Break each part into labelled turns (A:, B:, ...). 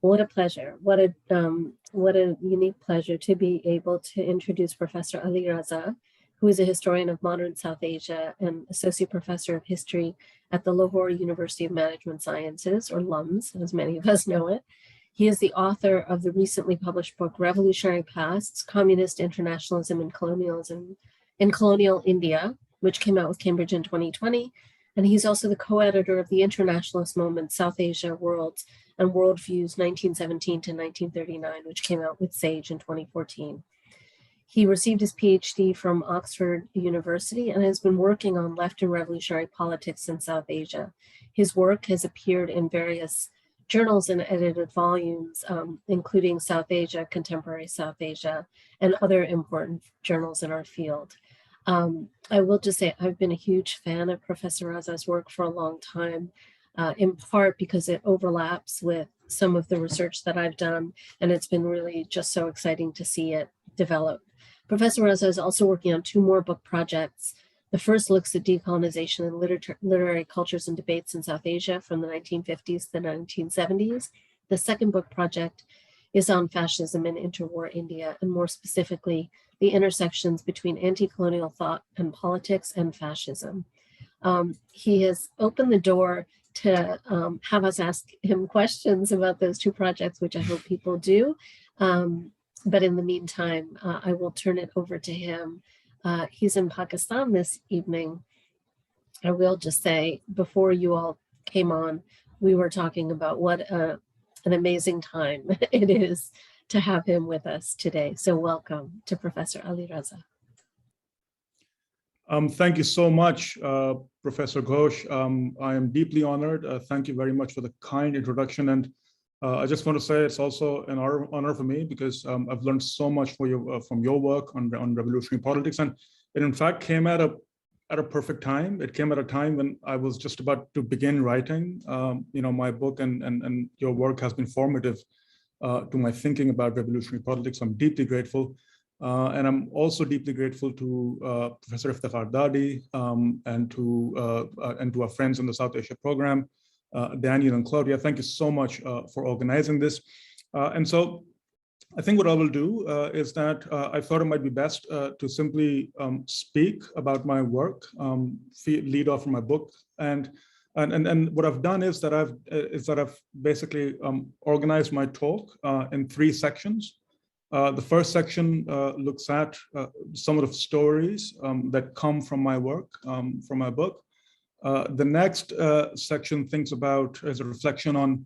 A: What a pleasure. What a unique pleasure to be able to introduce Professor Ali Raza, who is a historian of modern South Asia and associate professor of history at the Lahore University of Management Sciences, or LUMS, as many of us know it. He is the author of the recently published book, Revolutionary Pasts, Communist Internationalism and Colonialism in Colonial India, which came out with Cambridge in 2020. And he's also the co-editor of the Internationalist Moment, South Asia, Worlds, and Worldviews 1917 to 1939, which came out with Sage in 2014. He received his PhD from Oxford University and has been working on left and revolutionary politics in South Asia. His work has appeared in various journals and edited volumes, including South Asia, Contemporary South Asia, and other important journals in our field. I will just say I've been a huge fan of Professor Raza's work for a long time, in part because it overlaps with some of the research that I've done, and it's been really just so exciting to see it develop. Professor Raza is also working on 2 more book projects. The first looks at decolonization and literary cultures and debates in South Asia from the 1950s to the 1970s. The second book project is on fascism in interwar India, and more specifically, the intersections between anti-colonial thought and politics and fascism. He has opened the door to have us ask him questions about those 2 projects, which I hope people do. But in the meantime, I will turn it over to him. He's in Pakistan this evening. I will just say, before you all came on, we were talking about what an amazing time it is to have him with us today. So welcome to Professor Ali Raza.
B: Thank you so much, Professor Ghosh. I am deeply honored. Thank you very much for the kind introduction. And I just want to say it's also an honor for me because I've learned so much from your work on revolutionary politics. And it in fact came at a perfect time. It came at a time when I was just about to begin writing. My book and your work has been formative to my thinking about revolutionary politics. I'm deeply grateful. And I'm also deeply grateful to Professor Iftikhar Dadi and to our friends in the South Asia program, Daniel and Claudia. Thank you so much for organizing this. And so I think what I will do is that I thought it might be best to simply speak about my work, lead off from my book, and what I've done is that I've basically organized my talk in 3 sections. The first section looks at some of the stories that come from my work, from my book. The next section thinks about as a reflection on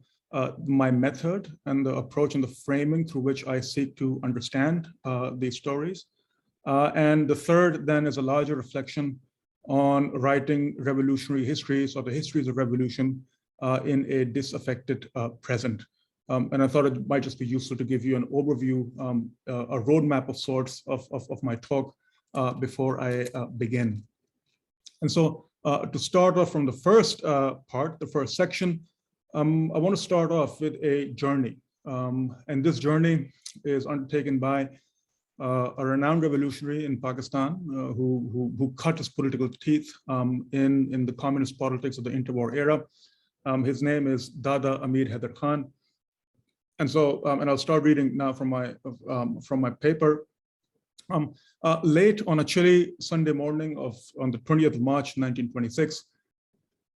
B: my method and the approach and the framing through which I seek to understand these stories. And the third then is a larger reflection on writing revolutionary histories or the histories of revolution in a disaffected present. And I thought it might just be useful to give you an overview, a roadmap of sorts of my talk before I begin. And so to start off from the first part, the first section, I want to start off with a journey. And this journey is undertaken by a renowned revolutionary in Pakistan who cut his political teeth in the communist politics of the interwar era. His name is Dada Amir Haider Khan. And so, and I'll start reading now from my paper. Late on a chilly Sunday morning on the 20th of March, 1926,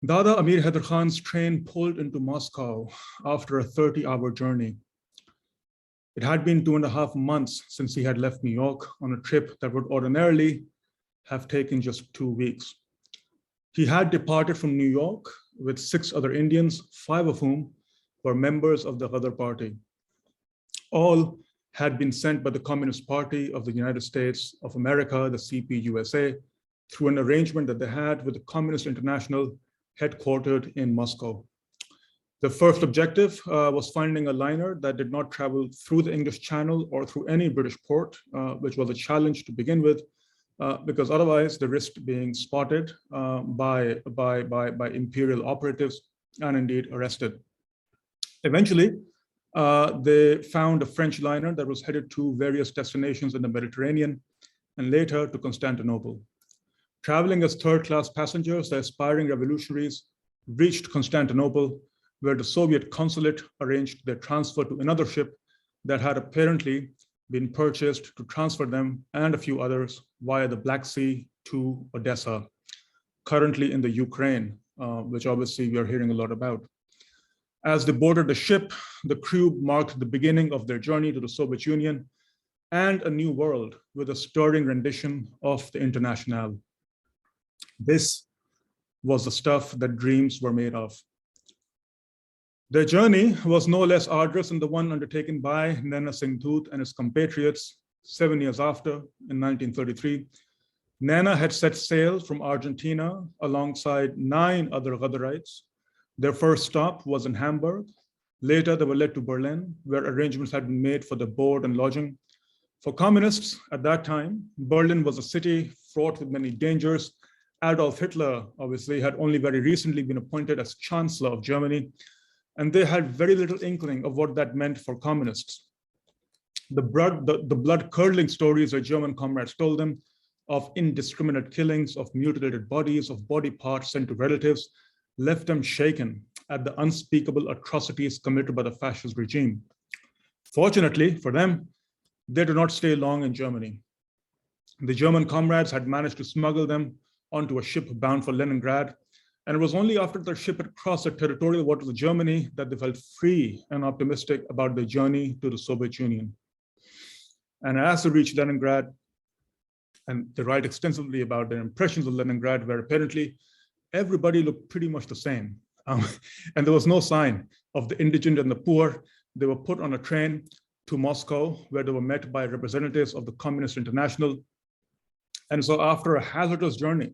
B: Dada Amir Haider Khan's train pulled into Moscow after a 30-hour journey. It had been 2.5 months since he had left New York on a trip that would ordinarily have taken just 2 weeks. He had departed from New York with 6 other Indians, 5 of whom were members of the Ghadar party. All had been sent by the Communist Party of the United States of America, the CPUSA, through an arrangement that they had with the Communist International headquartered in Moscow. The first objective was finding a liner that did not travel through the English Channel or through any British port, which was a challenge to begin with, because otherwise the risk being spotted by imperial operatives and indeed arrested. Eventually, they found a French liner that was headed to various destinations in the Mediterranean and later to Constantinople. Traveling as third-class passengers, the aspiring revolutionaries reached Constantinople where the Soviet consulate arranged their transfer to another ship that had apparently been purchased to transfer them and a few others via the Black Sea to Odessa, currently in the Ukraine, which obviously we are hearing a lot about. As they boarded the ship, the crew marked the beginning of their journey to the Soviet Union and a new world with a stirring rendition of the Internationale. This was the stuff that dreams were made of. Their journey was no less arduous than the one undertaken by Nana Singh Dhoot and his compatriots 7 years after, in 1933. Nana had set sail from Argentina alongside 9 other Ghadarites. Their first stop was in Hamburg. Later, they were led to Berlin, where arrangements had been made for their board and lodging. For communists at that time, Berlin was a city fraught with many dangers. Adolf Hitler, obviously, had only very recently been appointed as Chancellor of Germany, and they had very little inkling of what that meant for communists. The blood-curdling stories their German comrades told them of indiscriminate killings, of mutilated bodies, of body parts sent to relatives, left them shaken at the unspeakable atrocities committed by the fascist regime. Fortunately for them, they did not stay long in Germany. The German comrades had managed to smuggle them onto a ship bound for Leningrad, and it was only after their ship had crossed the territorial waters of Germany that they felt free and optimistic about their journey to the Soviet Union. And as they reached Leningrad, and they write extensively about their impressions of Leningrad, where apparently everybody looked pretty much the same. And there was no sign of the indigent and the poor. They were put on a train to Moscow, where they were met by representatives of the Communist International. And so after a hazardous journey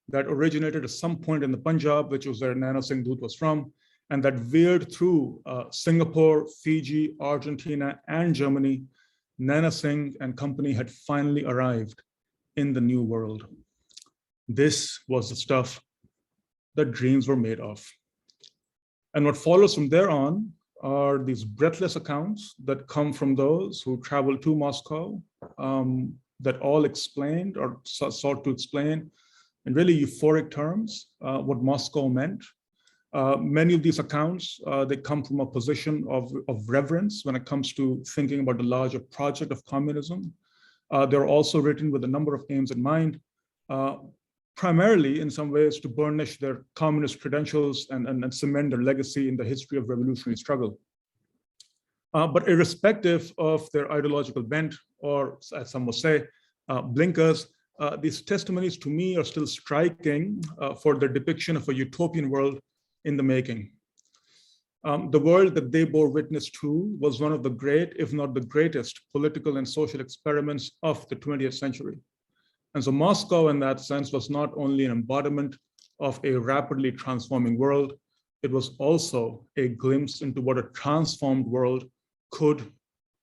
B: that originated at some point in the Punjab, which was where Nana Singh Dhoot was from, and that veered through Singapore, Fiji, Argentina, and Germany, Nana Singh and company had finally arrived in the new world. This was the stuff that dreams were made of. And what follows from there on are these breathless accounts that come from those who traveled to Moscow, that all explained or sought to explain in really euphoric terms what Moscow meant. Many of these accounts, they come from a position of reverence when it comes to thinking about the larger project of communism. They're also written with a number of aims in mind, primarily in some ways to burnish their communist credentials and cement their legacy in the history of revolutionary struggle. But irrespective of their ideological bent, or as some will say, blinkers, these testimonies to me are still striking for their depiction of a utopian world in the making. The world that they bore witness to was one of the great, if not the greatest, political and social experiments of the 20th century. And so Moscow, in that sense, was not only an embodiment of a rapidly transforming world, it was also a glimpse into what a transformed world could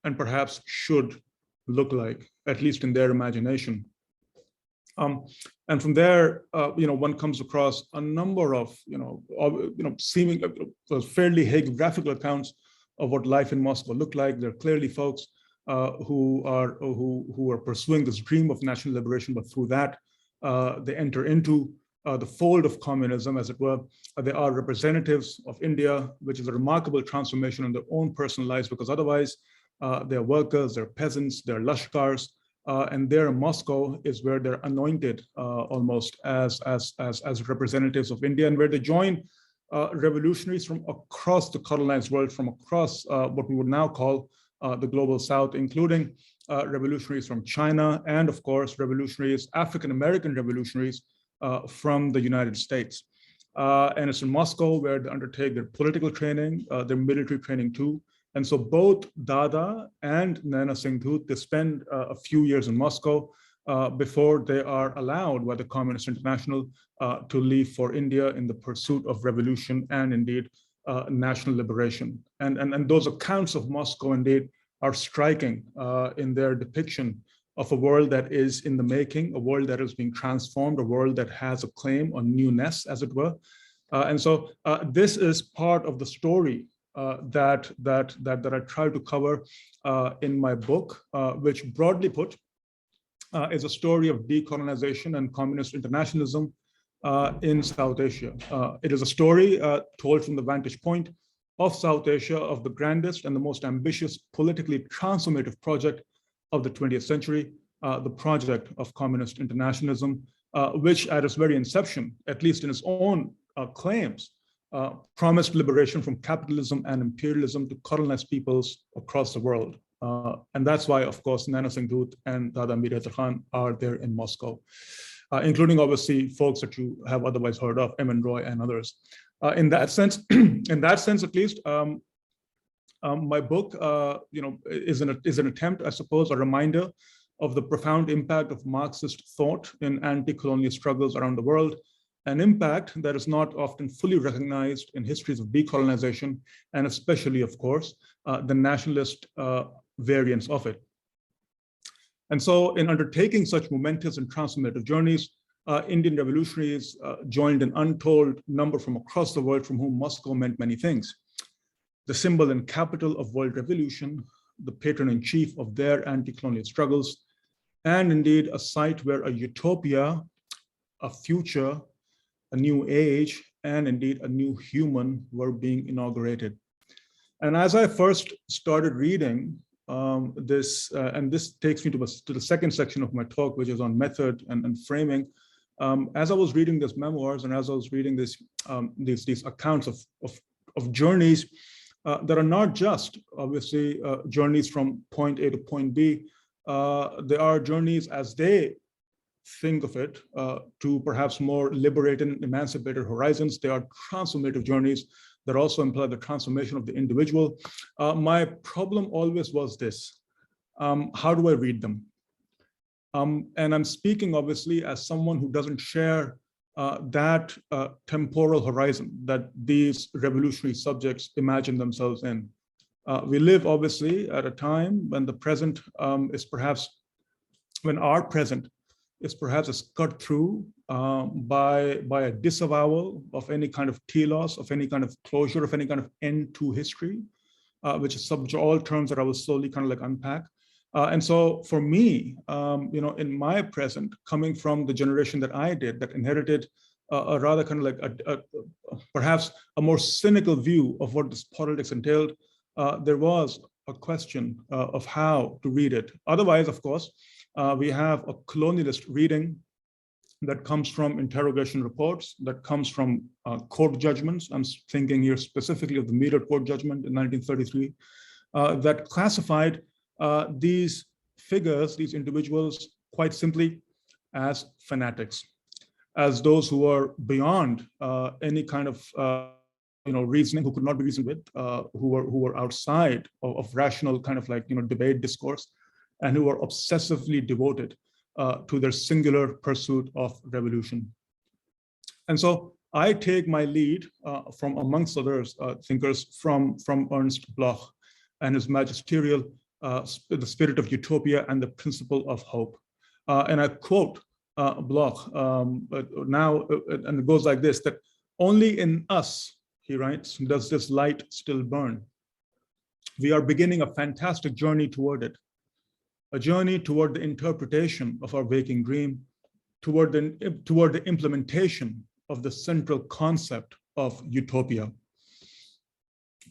B: and perhaps should look like, at least in their imagination. And from there, one comes across a number of, seeming fairly hagiographical accounts of what life in Moscow looked like. There are clearly folks who are pursuing this dream of national liberation, but through that, they enter into the fold of communism, as it were. They are representatives of India, which is a remarkable transformation in their own personal lives, because otherwise, they're workers, they're peasants, they're lashkars, and there in Moscow is where they're anointed almost as representatives of India, and where they join revolutionaries from across the colonized world, from across what we would now call the global South, including revolutionaries from China, and of course, revolutionaries, African-American revolutionaries from the United States. And it's in Moscow where they undertake their political training, their military training too. And so both Dada and Nana Singh Dhoot, they spend a few years in Moscow before they are allowed by the Communist International to leave for India in the pursuit of revolution and indeed national liberation. And those accounts of Moscow indeed are striking in their depiction of a world that is in the making, a world that is being transformed, a world that has a claim on newness, as it were. And so this is part of the story that I try to cover in my book, which broadly put is a story of decolonization and communist internationalism in South Asia. It is a story told from the vantage point of South Asia, of the grandest and the most ambitious politically transformative project of the 20th century, the project of Communist Internationalism, which at its very inception, at least in its own claims, promised liberation from capitalism and imperialism to colonized peoples across the world. And that's why, of course, Nana Singh Dut and Dada Mir Haider Khan are there in Moscow, including obviously folks that you have otherwise heard of, M. N. Roy and others. In that sense, at least, my book, is an attempt, I suppose, a reminder of the profound impact of Marxist thought in anti-colonial struggles around the world, an impact that is not often fully recognized in histories of decolonization, and especially, of course, the nationalist variants of it. And so in undertaking such momentous and transformative journeys, Indian revolutionaries joined an untold number from across the world, from whom Moscow meant many things. The symbol and capital of world revolution, the patron-in-chief of their anti-colonial struggles, and indeed a site where a utopia, a future, a new age, and indeed a new human were being inaugurated. And as I first started reading this, and this takes me to the second section of my talk, which is on method and framing. As I was reading these memoirs and as I was reading these accounts of journeys that are not just obviously journeys from point A to point B, they are journeys as they think of it to perhaps more liberated and emancipated horizons. They are transformative journeys that also imply the transformation of the individual. My problem always was this: how do I read them? And I'm speaking obviously as someone who doesn't share that temporal horizon that these revolutionary subjects imagine themselves in. We live obviously at a time when the present is perhaps, when our present is perhaps cut through by a disavowal of any kind of telos, of any kind of closure, of any kind of end to history, which is all terms that I will slowly kind of like unpack. And so for me, in my present, coming from the generation that I did, that inherited a rather kind of like perhaps a more cynical view of what this politics entailed, there was a question of how to read it. Otherwise, of course, we have a colonialist reading that comes from interrogation reports, that comes from court judgments. I'm thinking here specifically of the Meader court judgment in 1933, that classified these figures, these individuals, quite simply as fanatics, as those who are beyond any kind of reasoning, who could not be reasoned with, who were outside of rational kind of like debate discourse, and who are obsessively devoted to their singular pursuit of revolution. And so I take my lead from, amongst others, thinkers from Ernst Bloch and his magisterial The Spirit of Utopia and the Principle of Hope. And I quote Bloch now, and it goes like this, that only in us, he writes, does this light still burn. We are beginning a fantastic journey toward it, a journey toward the interpretation of our waking dream, toward the implementation of the central concept of utopia.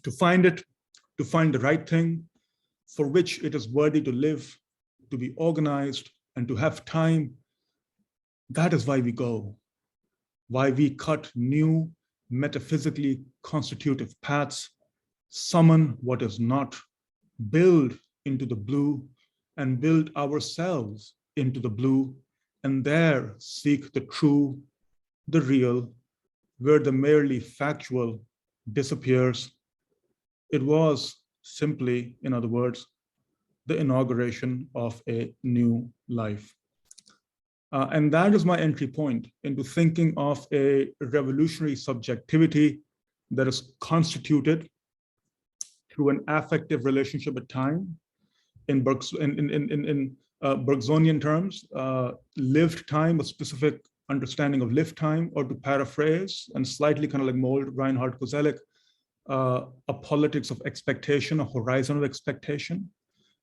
B: To find it, to find the right thing, for which it is worthy to live, to be organized, and to have time. That is why we go, why we cut new, metaphysically constitutive paths, summon what is not, build into the blue, and build ourselves into the blue, and there seek the true, the real, where the merely factual disappears. It was simply, in other words, the inauguration of a new life. And that is my entry point into thinking of a revolutionary subjectivity that is constituted through an affective relationship with time. In Bergsonian terms, lived time, a specific understanding of lived time, or to paraphrase and slightly kind of like mold Reinhard Koselleck, a politics of expectation, a horizon of expectation,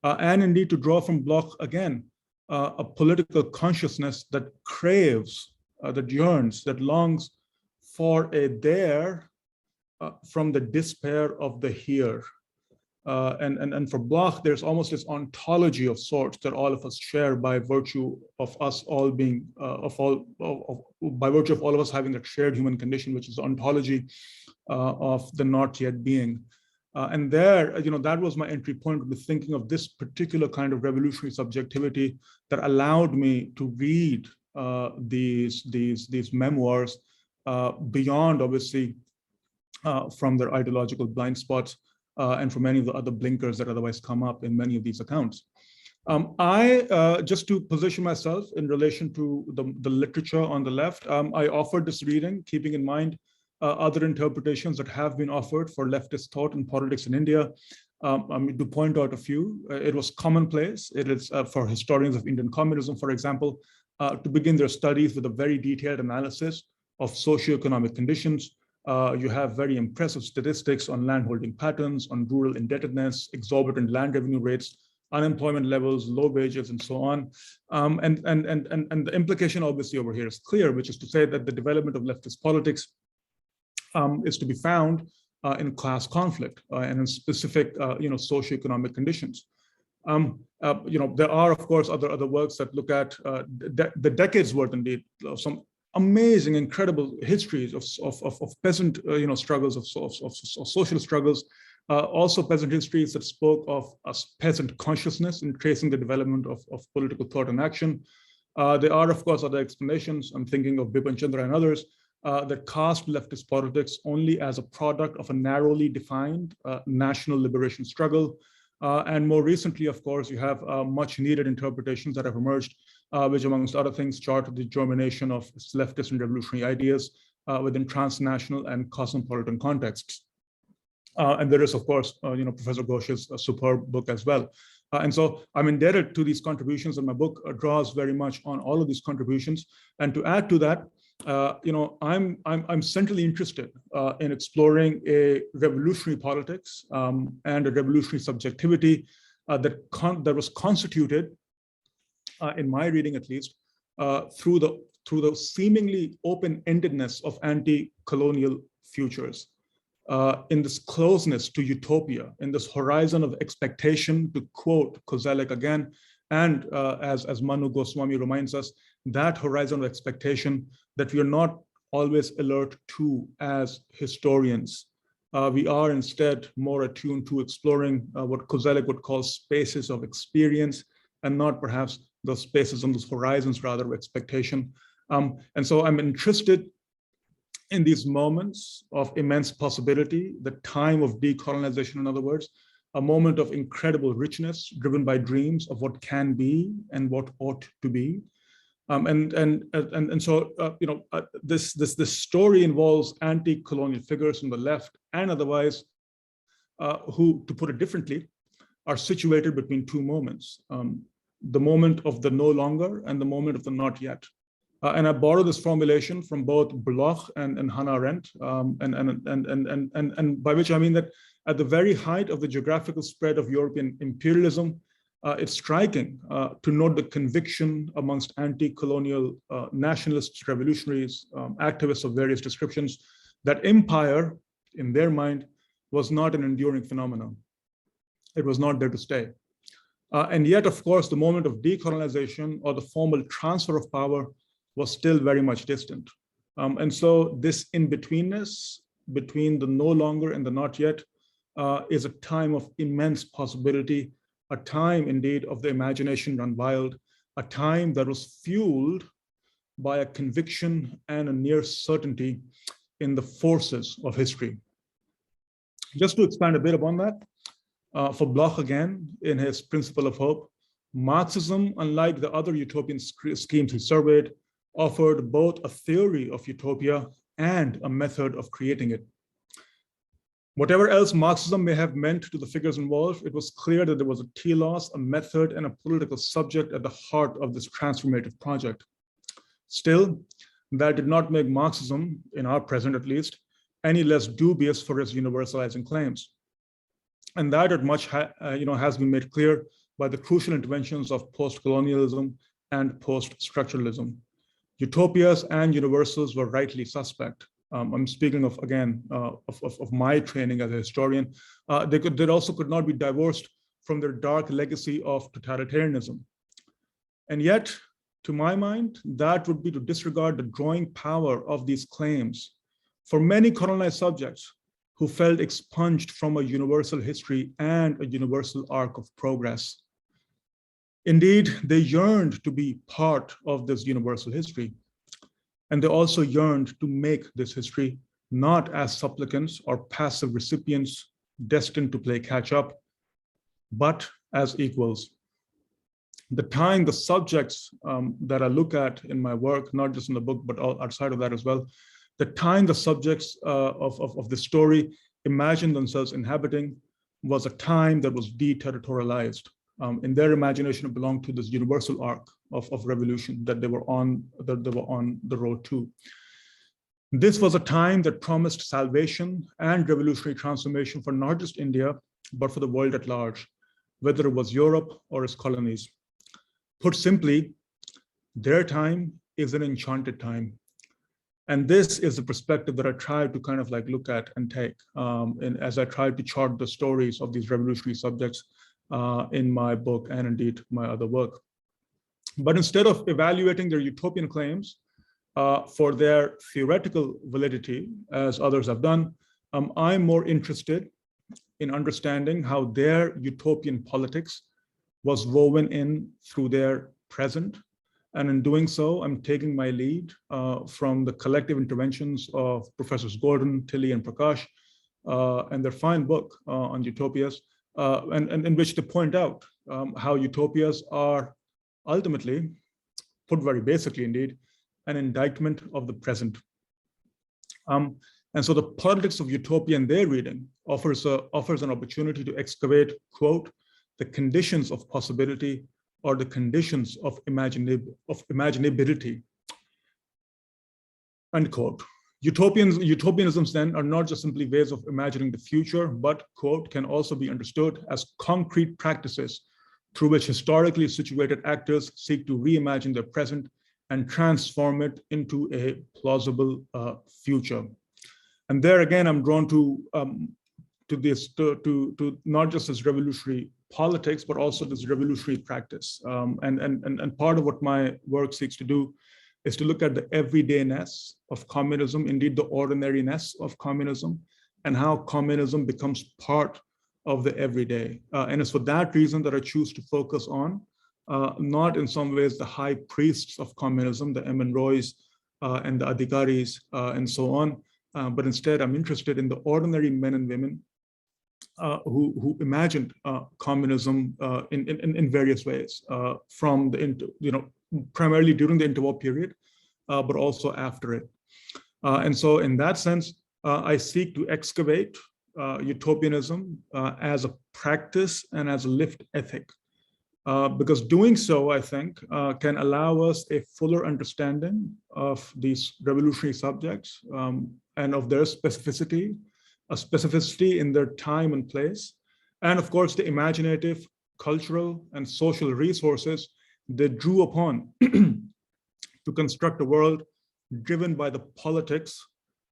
B: and indeed to draw from Bloch again, a political consciousness that craves that yearns, that longs for a there from the despair of the here. And for Bloch, there's almost this ontology of sorts that all of us share by virtue of us all being, by virtue of all of us having that shared human condition, which is the ontology of the not yet being. And there, that was my entry point with thinking of this particular kind of revolutionary subjectivity that allowed me to read these memoirs beyond, obviously, from their ideological blind spots and from many of the other blinkers that otherwise come up in many of these accounts. Just to position myself in relation to the literature on the left, I offered this reading, keeping in mind other interpretations that have been offered for leftist thought and politics in India. To point out a few, it was commonplace. It is for historians of Indian communism, for example, to begin their studies with a very detailed analysis of socioeconomic conditions. You have very impressive statistics on landholding patterns, on rural indebtedness, exorbitant land revenue rates, unemployment levels, low wages, and so on. And the implication obviously over here is clear, which is to say that the development of leftist politics is to be found in class conflict and in specific, socioeconomic conditions. There are, of course, other works that look at the decades worth, indeed, of some amazing, incredible histories of peasant, struggles, of social struggles, also peasant histories that spoke of peasant consciousness in tracing the development of political thought and action. There are, of course, other explanations. I'm thinking of Bipin Chandra and others that cast leftist politics only as a product of a narrowly defined national liberation struggle. And more recently, of course, you have much needed interpretations that have emerged, which amongst other things chart the germination of leftist and revolutionary ideas within transnational and cosmopolitan contexts. And there is, of course, Professor Ghosh's superb book as well. And so I'm indebted to these contributions, and my book draws very much on all of these contributions. And to add to that, I'm centrally interested in exploring a revolutionary politics and a revolutionary subjectivity that was constituted, in my reading at least, through the seemingly open-endedness of anti-colonial futures, in this closeness to utopia, in this horizon of expectation, to quote Kozelek again, and as Manu Goswami reminds us, that horizon of expectation that we are not always alert to as historians. We are instead more attuned to exploring what Kozelek would call spaces of experience, and not perhaps those spaces on those horizons, rather, of expectation. And so I'm interested in these moments of immense possibility, the time of decolonization, in other words, a moment of incredible richness driven by dreams of what can be and what ought to be. This story involves anti-colonial figures from the left and otherwise, who, to put it differently, are situated between two moments, the moment of the no longer and the moment of the not yet. And I borrow this formulation from both Bloch and Hannah Arendt, and by which I mean that at the very height of the geographical spread of European imperialism, it's striking to note the conviction amongst anti-colonial nationalists, revolutionaries, activists of various descriptions, that empire, in their mind, was not an enduring phenomenon. It was not there to stay. And yet, of course, the moment of decolonization or the formal transfer of power was still very much distant. And so this in-betweenness between the no longer and the not yet is a time of immense possibility, a time indeed of the imagination run wild, a time that was fueled by a conviction and a near certainty in the forces of history. Just to expand a bit upon that, for Bloch again, in his Principle of Hope, Marxism, unlike the other utopian schemes he surveyed, offered both a theory of utopia and a method of creating it. Whatever else Marxism may have meant to the figures involved, it was clear that there was a telos, a method, and a political subject at the heart of this transformative project. Still, that did not make Marxism, in our present at least, any less dubious for its universalizing claims. And that at much has been made clear by the crucial interventions of post-colonialism and post-structuralism. Utopias and universals were rightly suspect. I'm speaking of, again, of my training as a historian. They also could not be divorced from their dark legacy of totalitarianism. And yet, to my mind, that would be to disregard the drawing power of these claims for many colonized subjects who felt expunged from a universal history and a universal arc of progress. Indeed, they yearned to be part of this universal history. And they also yearned to make this history not as supplicants or passive recipients destined to play catch up, but as equals. The time the subjects that I look at in my work, not just in the book, but outside of that as well, the time the subjects of the story imagined themselves inhabiting was a time that was deterritorialized. In their imagination, it belonged to this universal arc of revolution that they were on the road to. This was a time that promised salvation and revolutionary transformation for not just India, but for the world at large, whether it was Europe or its colonies. Put simply, their time is an enchanted time. And this is the perspective that I try to kind of like look at and take and as I try to chart the stories of these revolutionary subjects in my book and indeed my other work. But instead of evaluating their utopian claims for their theoretical validity, as others have done, I'm more interested in understanding how their utopian politics was woven in through their present. And in doing so, I'm taking my lead from the collective interventions of Professors Gordon, Tilly, and Prakash, and their fine book on utopias, and in which they point out how utopias are ultimately, put very basically indeed, an indictment of the present. And so the politics of utopia in their reading offers an opportunity to excavate, quote, the conditions of possibility or the conditions of imaginability, unquote. Utopianisms then are not just simply ways of imagining the future, but, quote, can also be understood as concrete practices through which historically situated actors seek to reimagine their present and transform it into a plausible future. And there again, I'm drawn to not just this revolutionary politics, but also this revolutionary practice. And part of what my work seeks to do is to look at the everydayness of communism, indeed the ordinariness of communism, and how communism becomes part of the everyday. And it's for that reason that I choose to focus on, not in some ways the high priests of communism, the M. Roys and the Adhikaris and so on, but instead I'm interested in the ordinary men and women who imagined communism in various ways, from the primarily during the interwar period, but also after it. And so, in that sense, I seek to excavate utopianism as a practice and as a lived ethic, because doing so, I think, can allow us a fuller understanding of these revolutionary subjects and of their specificity. A specificity in their time and place, and of course the imaginative, cultural, and social resources they drew upon to construct a world driven by the politics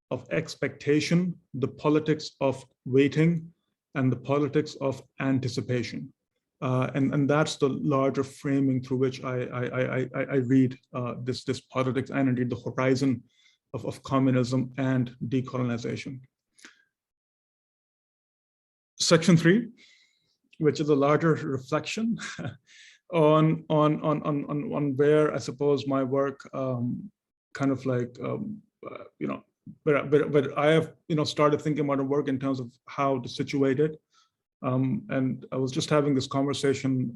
B: of expectation, the politics of waiting, and the politics of anticipation. And that's the larger framing through which I read this politics and indeed the horizon of communism and decolonization. Section 3, which is a larger reflection on where I suppose my work kind of like but I have started thinking about the work in terms of how to situate it. And I was just having this conversation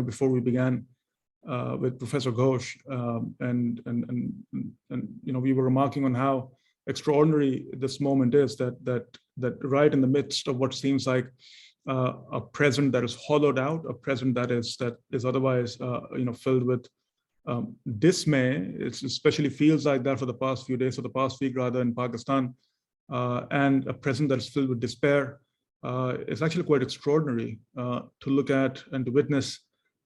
B: before we began with Professor Ghosh, and we were remarking on how extraordinary this moment is, that right in the midst of what seems like a present that is hollowed out, a present that is otherwise filled with dismay. It especially feels like that for the past few days, or the past week rather, in Pakistan, and a present that is filled with despair. It's actually quite extraordinary to look at and to witness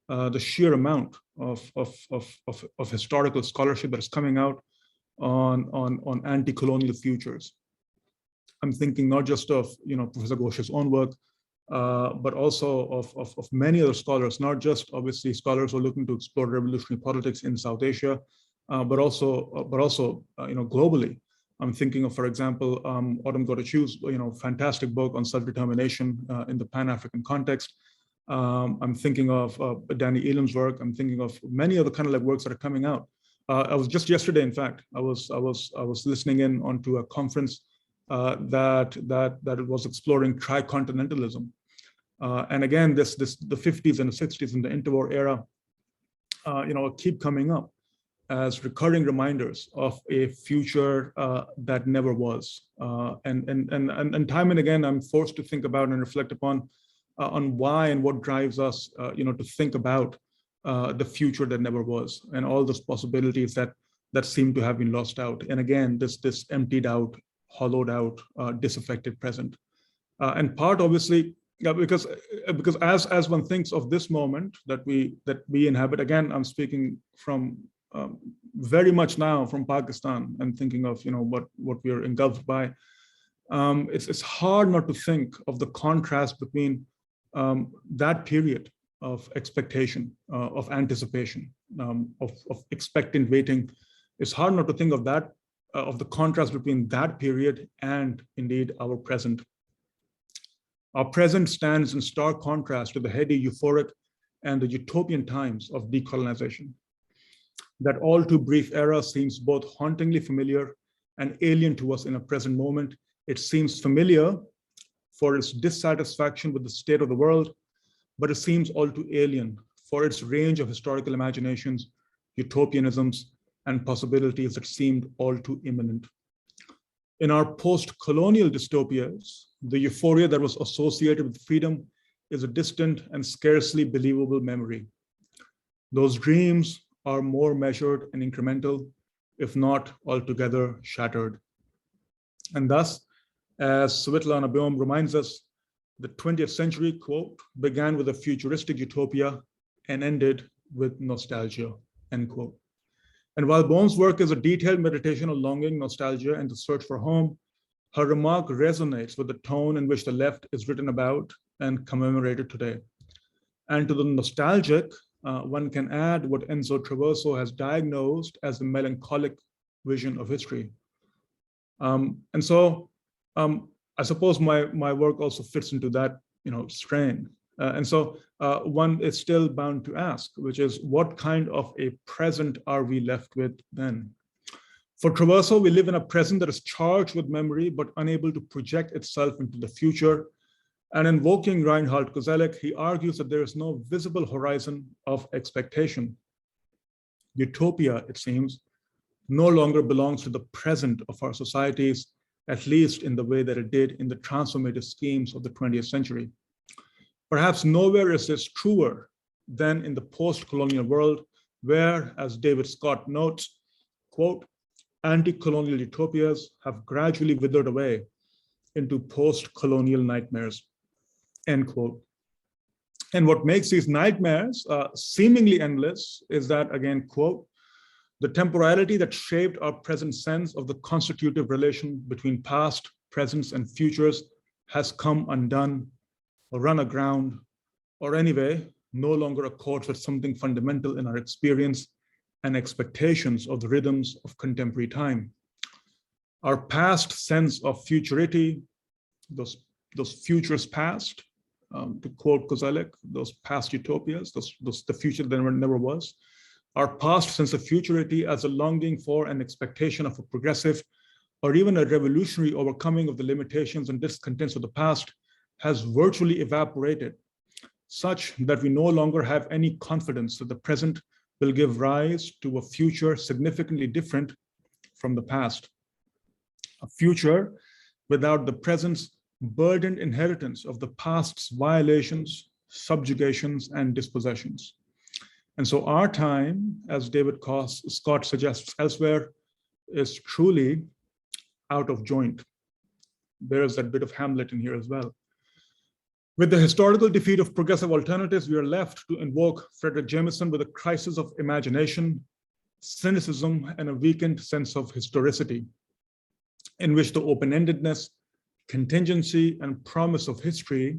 B: the sheer amount of historical scholarship that is coming out on anti-colonial futures. I'm thinking not just of Professor Ghosh's own work, but also of many other scholars, not just obviously scholars who are looking to explore revolutionary politics in South Asia, but also globally. I'm thinking of, for example, Autumn Gotachu's fantastic book on self-determination in the Pan-African context. I'm thinking of Danny Elam's work. I'm thinking of many other kind of works that are coming out. I was just yesterday, in fact, I was listening in onto a conference that was exploring tricontinentalism, and again, the 50s and the 60s and the interwar era, keep coming up as recurring reminders of a future that never was, and time and again, I'm forced to think about and reflect upon on why and what drives us, to think about the future that never was, and all those possibilities that seem to have been lost out. And again, this emptied out, hollowed out, disaffected present. And part obviously, because as one thinks of this moment that we inhabit, again, I'm speaking from very much now from Pakistan and thinking of what we are engulfed by. It's hard not to think of the contrast between that period of expectation, of anticipation, of expectant waiting. It's hard not to think of that, of the contrast between that period and indeed our present. Our present stands in stark contrast to the heady, euphoric, and the utopian times of decolonization. That all too brief era seems both hauntingly familiar and alien to us in a present moment. It seems familiar for its dissatisfaction with the state of the world, but it seems all too alien for its range of historical imaginations, utopianisms, and possibilities that seemed all too imminent. In our post-colonial dystopias, the euphoria that was associated with freedom is a distant and scarcely believable memory. Those dreams are more measured and incremental, if not altogether shattered. And thus, as Svetlana Boehm reminds us, the 20th century, quote, began with a futuristic utopia and ended with nostalgia, end quote. And while Boehm's work is a detailed meditation on longing, nostalgia, and the search for home, her remark resonates with the tone in which the left is written about and commemorated today. And to the nostalgic, one can add what Enzo Traverso has diagnosed as the melancholic vision of history. And so I suppose my work also fits into that strain. And so one is still bound to ask, which is, what kind of a present are we left with then? For Traverso, we live in a present that is charged with memory, but unable to project itself into the future. And invoking Reinhard Koselleck, he argues that there is no visible horizon of expectation. Utopia, it seems, no longer belongs to the present of our societies, at least in the way that it did in the transformative schemes of the 20th century. Perhaps nowhere is this truer than in the post-colonial world, where, as David Scott notes, quote, anti-colonial utopias have gradually withered away into post-colonial nightmares, end quote. And what makes these nightmares seemingly endless is that, again, quote, the temporality that shaped our present sense of the constitutive relation between past, presents, and futures has come undone, or run aground, or anyway, no longer accords with something fundamental in our experience and expectations of the rhythms of contemporary time. Our past sense of futurity, those futures past, to quote Koselleck, those past utopias, the future that never was. Our past sense of futurity as a longing for and expectation of a progressive or even a revolutionary overcoming of the limitations and discontents of the past has virtually evaporated, such that we no longer have any confidence that the present will give rise to a future significantly different from the past. A future without the present's burdened inheritance of the past's violations, subjugations, and dispossessions. And so our time, as David Scott suggests elsewhere, is truly out of joint. There is that bit of Hamlet in here as well. With the historical defeat of progressive alternatives, we are left to invoke Frederick Jameson with a crisis of imagination, cynicism, and a weakened sense of historicity, in which the open-endedness, contingency, and promise of history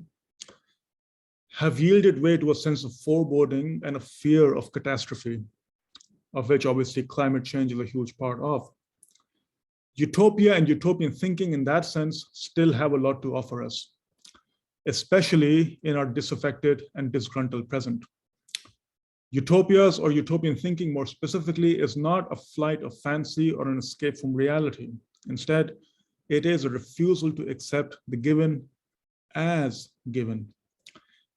B: have yielded way to a sense of foreboding and a fear of catastrophe, of which obviously climate change is a huge part of. Utopia and utopian thinking in that sense still have a lot to offer us, especially in our disaffected and disgruntled present. Utopias or utopian thinking more specifically is not a flight of fancy or an escape from reality. Instead, it is a refusal to accept the given as given.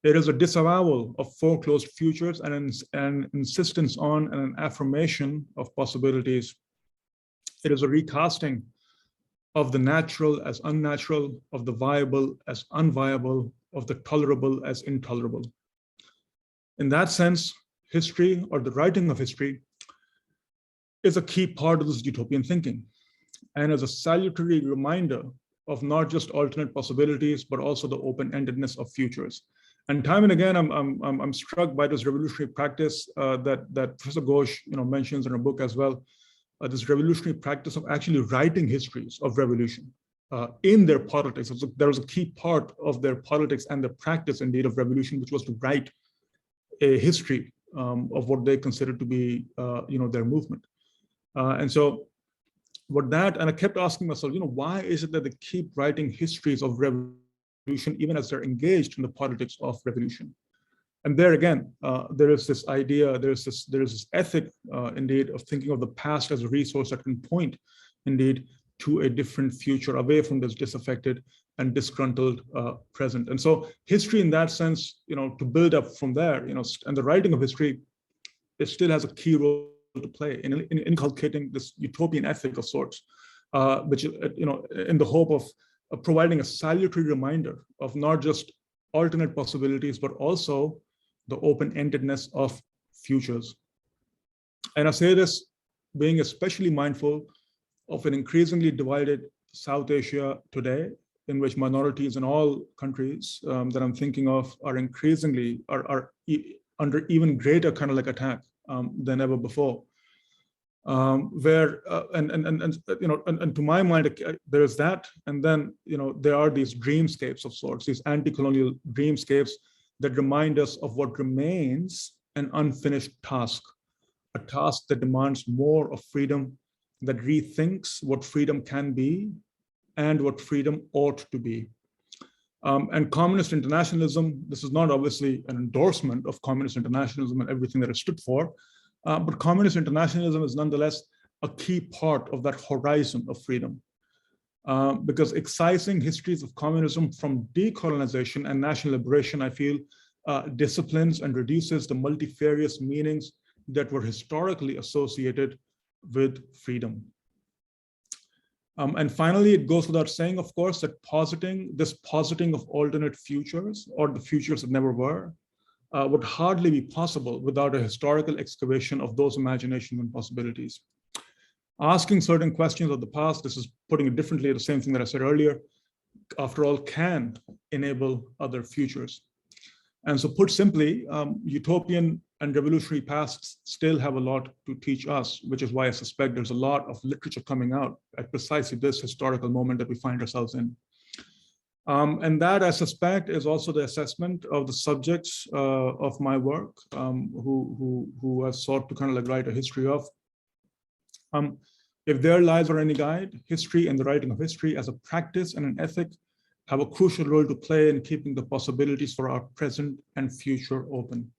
B: It is a disavowal of foreclosed futures and an insistence on and an affirmation of possibilities. It is a recasting of the natural as unnatural, of the viable as unviable, of the tolerable as intolerable. In that sense, history, or the writing of history, is a key part of this utopian thinking, and as a salutary reminder of not just alternate possibilities, but also the open-endedness of futures. And time and again, I'm struck by this revolutionary practice that Professor Ghosh mentions in her book as well, this revolutionary practice of actually writing histories of revolution in their politics. There was a key part of their politics and their practice, indeed, of revolution, which was to write a history of what they considered to be, their movement. And so, and I kept asking myself, why is it that they keep writing histories of revolution even as they're engaged in the politics of revolution? And there again, there is this idea, there is this ethic, indeed, of thinking of the past as a resource that can point, indeed, to a different future away from this disaffected and disgruntled present. And so history in that sense, to build up from there, and the writing of history, it still has a key role to play in inculcating this utopian ethic of sorts, which, in the hope of providing a salutary reminder of not just alternate possibilities, but also the open-endedness of futures. And I say this being especially mindful of an increasingly divided South Asia today, in which minorities in all countries that I'm thinking of are increasingly are under even greater kind of like attack than ever before. Where and to my mind, there is that, and then there are these dreamscapes of sorts, these anti-colonial dreamscapes that remind us of what remains an unfinished task, a task that demands more of freedom, that rethinks what freedom can be and what freedom ought to be. And communist internationalism, this is not obviously an endorsement of communist internationalism and everything that it stood for, but communist internationalism is nonetheless a key part of that horizon of freedom. Because excising histories of communism from decolonization and national liberation, I feel, disciplines and reduces the multifarious meanings that were historically associated with freedom. And finally, it goes without saying, of course, that positing of alternate futures, or the futures that never were, would hardly be possible without a historical excavation of those imaginations and possibilities. Asking certain questions of the past, this is putting it differently, the same thing that I said earlier, after all, can enable other futures. And so put simply, utopian and revolutionary pasts still have a lot to teach us, which is why I suspect there's a lot of literature coming out at precisely this historical moment that we find ourselves in. And that, I suspect, is also the assessment of the subjects of my work, who I've sought to kind of like write a history of. If their lives are any guide, history and the writing of history as a practice and an ethic have a crucial role to play in keeping the possibilities for our present and future open.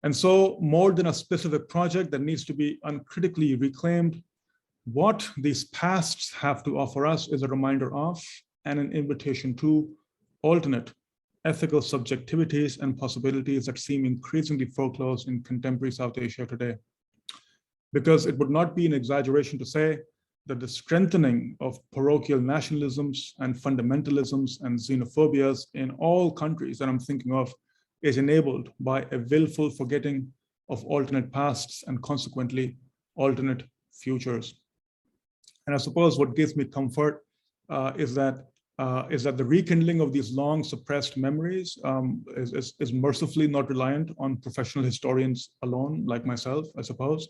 B: And so, more than a specific project that needs to be uncritically reclaimed, what these pasts have to offer us is a reminder of and an invitation to alternate ethical subjectivities and possibilities that seem increasingly foreclosed in contemporary South Asia today. Because it would not be an exaggeration to say that the strengthening of parochial nationalisms and fundamentalisms and xenophobias in all countries that I'm thinking of is enabled by a willful forgetting of alternate pasts and consequently alternate futures. And I suppose what gives me comfort is that is that the rekindling of these long suppressed memories is mercifully not reliant on professional historians alone, like myself, I suppose.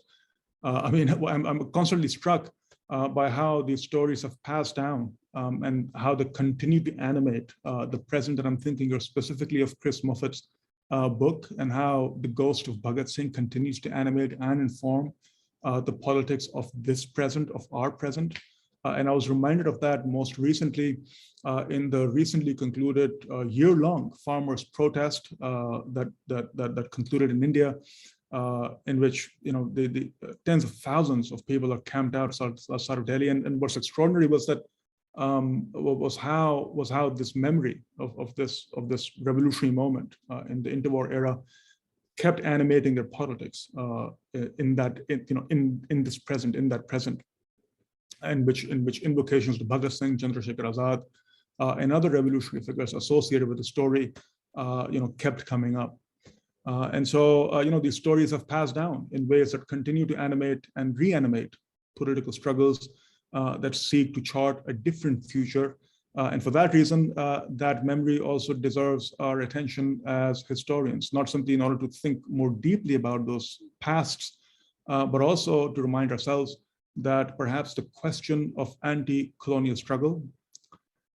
B: I mean, I'm constantly struck by how these stories have passed down and how they continue to animate the present. And I'm thinking specifically of Chris Moffat's book, and how the ghost of Bhagat Singh continues to animate and inform the politics of this present, of our present. And I was reminded of that most recently in the recently concluded year-long farmers' protest that concluded in India, in which the tens of thousands of people are camped outside of Delhi. And what's extraordinary was that was how this memory of this revolutionary moment in the interwar era kept animating their politics in this present, in that present, in which invocations to Bhagat Singh, Chandrasekhar Azad, and other revolutionary figures associated with the story, kept coming up. And so, these stories have passed down in ways that continue to animate and reanimate political struggles that seek to chart a different future. And for that reason, that memory also deserves our attention as historians, not simply in order to think more deeply about those pasts, but also to remind ourselves that perhaps the question of anti-colonial struggle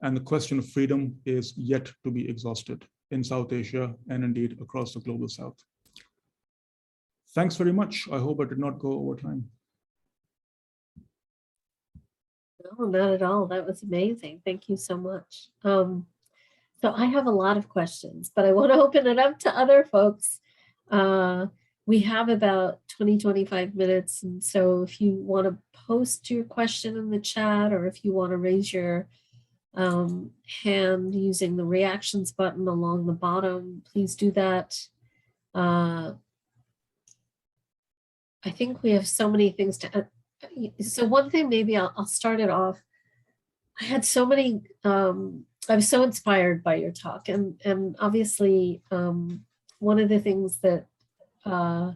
B: and the question of freedom is yet to be exhausted in South Asia and indeed across the global South. Thanks very much. I hope I did not go over time.
A: No, not at all. That was amazing. Thank you so much. So I have a lot of questions, but I want to open it up to other folks. We have about 25 minutes. And so if you want to post your question in the chat, or if you want to raise your hand using the reactions button along the bottom, please do that. I think we have so many things to so one thing, maybe I'll start it off. I had so many, I was so inspired by your talk, and obviously one of the things that I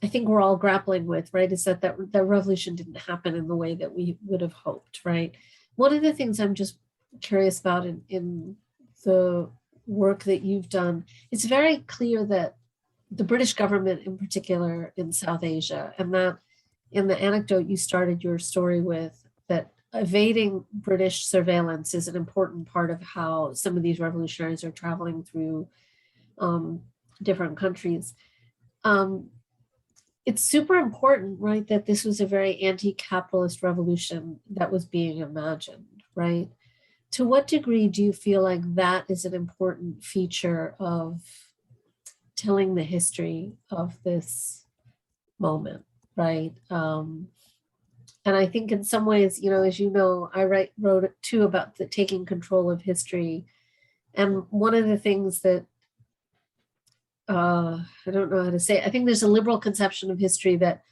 A: think we're all grappling with, right, is that revolution didn't happen in the way that we would have hoped, right? One of the things I'm just curious about in the work that you've done, it's very clear that the British government in particular in South Asia, and that in the anecdote you started your story with, that evading British surveillance is an important part of how some of these revolutionaries are traveling through different countries. It's super important, right, that this was a very anti-capitalist revolution that was being imagined, right? To what degree do you feel like that is an important feature of telling the history of this moment, right? And I think in some ways, as you know, I wrote it too about the taking control of history. And one of the things that, I don't know how to say it, I think there's a liberal conception of history that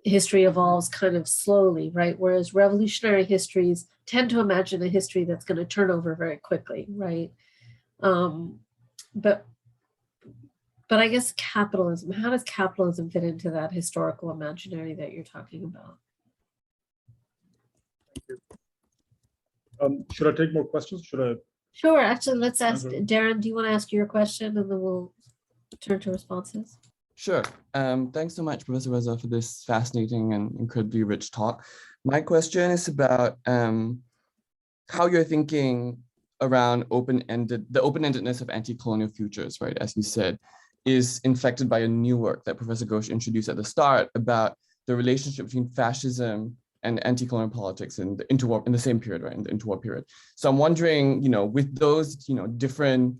A: history evolves kind of slowly, right? Whereas revolutionary histories tend to imagine a history that's going to turn over very quickly, right? But I guess capitalism, how does capitalism fit into that historical imaginary that you're talking about?
B: Thank you. Should I take more questions? Should I?
A: Sure, actually, let's ask Darren, do you want to ask your question and then we'll turn to responses?
C: Sure. Thanks so much, Professor Raza, for this fascinating and incredibly rich talk. My question is about how you're thinking around the open-endedness of anti-colonial futures, right? As you said, is inflected by a new work that Professor Ghosh introduced at the start about the relationship between fascism and anti-colonial politics in the interwar, in the same period, right? In the interwar period. So I'm wondering, with those, different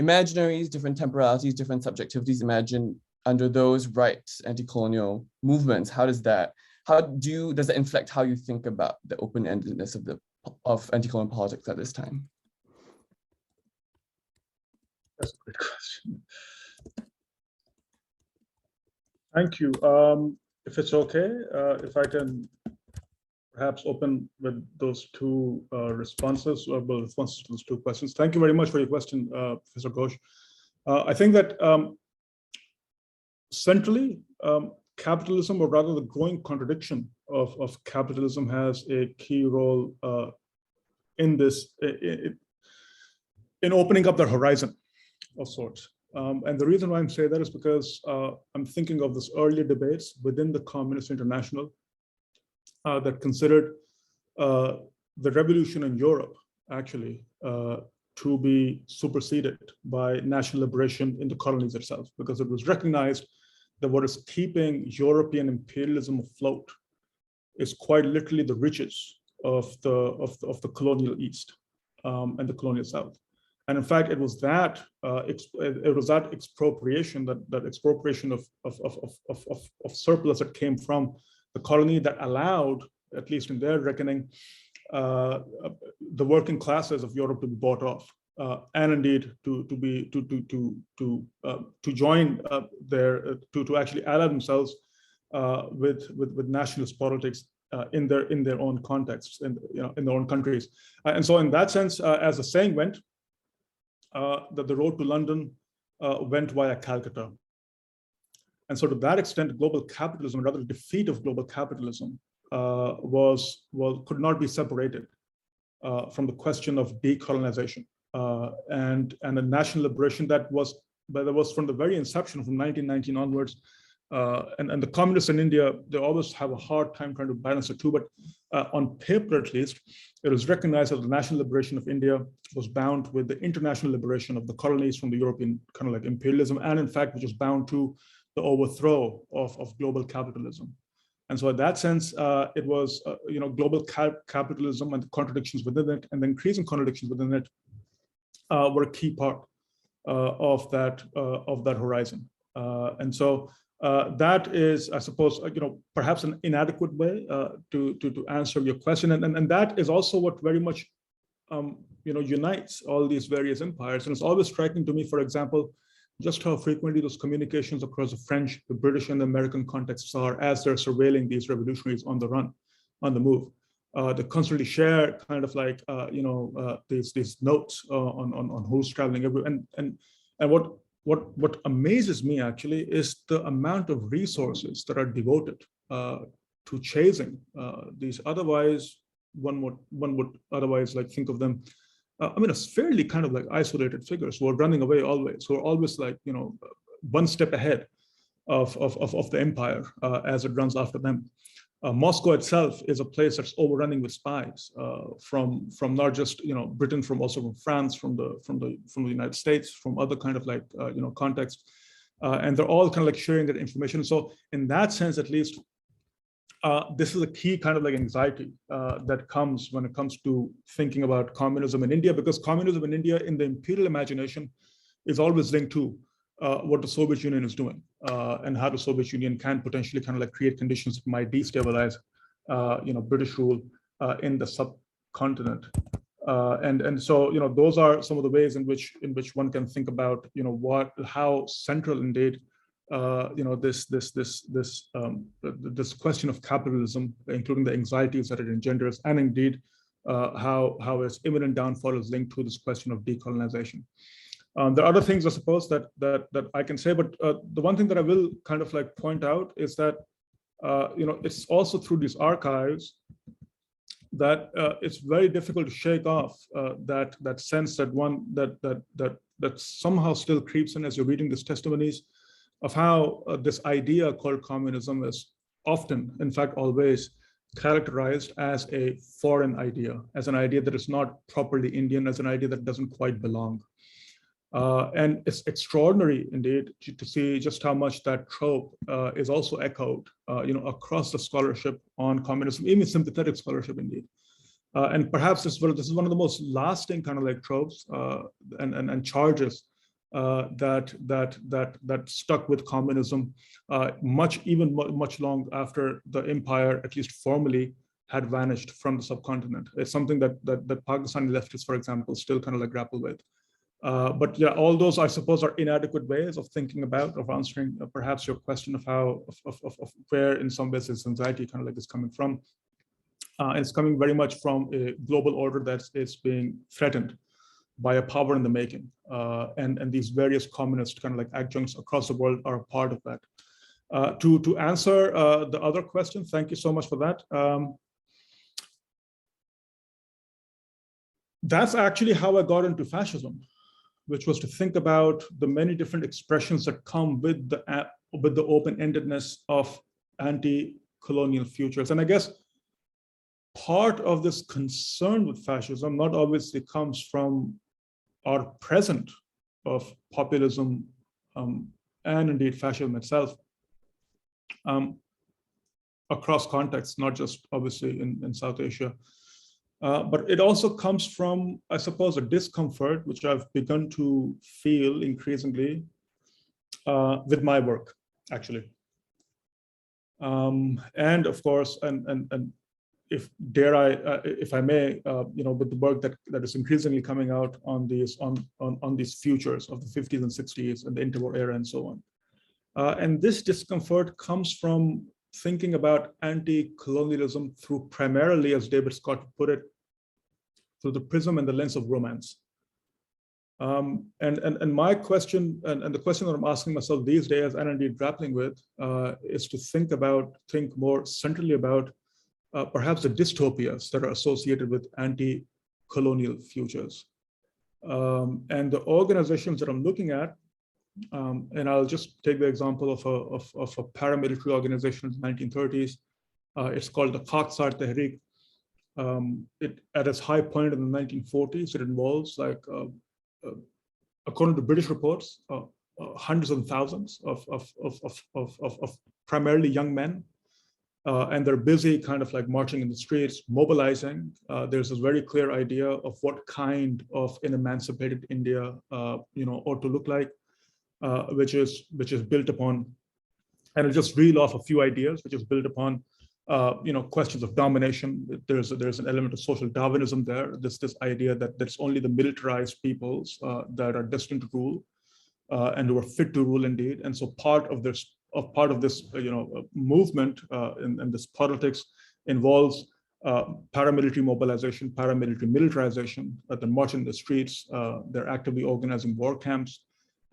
C: imaginaries, different temporalities, different subjectivities imagined under those rights, anti-colonial movements, does that inflect how you think about the open-endedness of anti-colonial politics at this time?
B: That's a good question. Thank you. If it's okay, if I can perhaps open with those two responses, or responses to those two questions. Thank you very much for your question, Professor Ghosh. I think that centrally, capitalism, or rather the growing contradiction of capitalism, has a key role in this, in opening up their horizon of sorts. And the reason why I'm saying that is because I'm thinking of this earlier debates within the Communist International that considered the revolution in Europe actually to be superseded by national liberation in the colonies itself, because it was recognized that what is keeping European imperialism afloat is quite literally the riches of the colonial East and the colonial South. And in fact, it was that expropriation, that expropriation of surplus that came from the colony that allowed, at least in their reckoning, the working classes of Europe to be bought off, and indeed to join to actually ally themselves with nationalist politics in their own contexts, in their own countries. And so, in that sense, as the saying went, that the road to London went via Calcutta. And so, to that extent, global capitalism, rather the defeat of global capitalism, could not be separated from the question of decolonization and a national liberation that was from the very inception, from 1919 onwards. And the communists in India, they always have a hard time trying to balance the two, but on paper at least, it was recognized that the national liberation of India was bound with the international liberation of the colonies from the European kind of like imperialism, and in fact, which was bound to the overthrow of global capitalism. And so in that sense, it was, global capitalism and the contradictions within it, and the increasing contradictions within it were a key part of that horizon. And so that is, I suppose, perhaps an inadequate way to answer your question. And that is also what very much, unites all these various empires. And it's always striking to me, for example, just how frequently those communications across the French, the British, and the American contexts are as they're surveilling these revolutionaries on the run, on the move. They constantly share kind of like, these notes on who's traveling everywhere. And what amazes me actually is the amount of resources that are devoted to chasing these otherwise, one would otherwise like think of them, it's fairly kind of like isolated figures who are running away always, who are always like, one step ahead of the empire as it runs after them. Moscow itself is a place that's overrunning with spies from not just Britain, from also from France, from the United States, from other kind of like contexts, and they're all kind of like sharing that information. So in that sense, at least, this is a key kind of like anxiety that comes when it comes to thinking about communism in India, because communism in India in the imperial imagination is always linked to what the Soviet Union is doing and how the Soviet Union can potentially kind of like create conditions that might destabilize, British rule in the subcontinent. And so, those are some of the ways in which one can think about, how central indeed, this question of capitalism, including the anxieties that it engenders, and indeed how its imminent downfall is linked to this question of decolonization. There are other things, I suppose, that I can say, but the one thing that I will kind of like point out is that it's also through these archives that it's very difficult to shake off that sense that somehow still creeps in as you're reading these testimonies of how this idea called communism is often, in fact, always characterized as a foreign idea, as an idea that is not properly Indian, as an idea that doesn't quite belong. And it's extraordinary indeed to see just how much that trope is also echoed, across the scholarship on communism, even sympathetic scholarship indeed. And perhaps this is one of the most lasting kind of like tropes and charges that stuck with communism much long after the empire, at least formally, had vanished from the subcontinent. It's something that Pakistani leftists, for example, still kind of like grapple with. But yeah, all those, I suppose, are inadequate ways of thinking about, of answering perhaps your question of how, of where in some ways this anxiety kind of like is coming from. It's coming very much from a global order that is being threatened by a power in the making. And these various communist kind of like adjuncts across the world are a part of that. To answer the other question, thank you so much for that. that's actually how I got into fascism, which was to think about the many different expressions that come with the open-endedness of anti-colonial futures. And I guess part of this concern with fascism not obviously comes from our present of populism and indeed fascism itself across contexts, not just obviously in South Asia. But it also comes from, I suppose, a discomfort, which I've begun to feel increasingly with my work, actually. And of course, and if I may, with the work that is increasingly coming out on these futures of the 50s and 60s and the interwar era and so on. And this discomfort comes from thinking about anti-colonialism through primarily, as David Scott put it, through the prism and the lens of romance. And my question, and the question that I'm asking myself these days, and indeed grappling with, is to think more centrally about perhaps the dystopias that are associated with anti-colonial futures. And the organizations that I'm looking at, and I'll just take the example of a paramilitary organization in the 1930s. It's called the Khaksar Tehreek. At its high point in the 1940s, it involves, like, according to British reports, hundreds of thousands of primarily young men. And they're busy kind of like marching in the streets, mobilizing. There's this very clear idea of what kind of an emancipated India ought to look like, which is built upon, and I'll just reel off a few ideas, which is built upon questions of domination. There's an element of social Darwinism there. This idea that there's only the militarized peoples that are destined to rule and who are fit to rule indeed. And so part of this movement and this politics involves paramilitary mobilization, paramilitary militarization. They're marching in the streets. They're actively organizing war camps.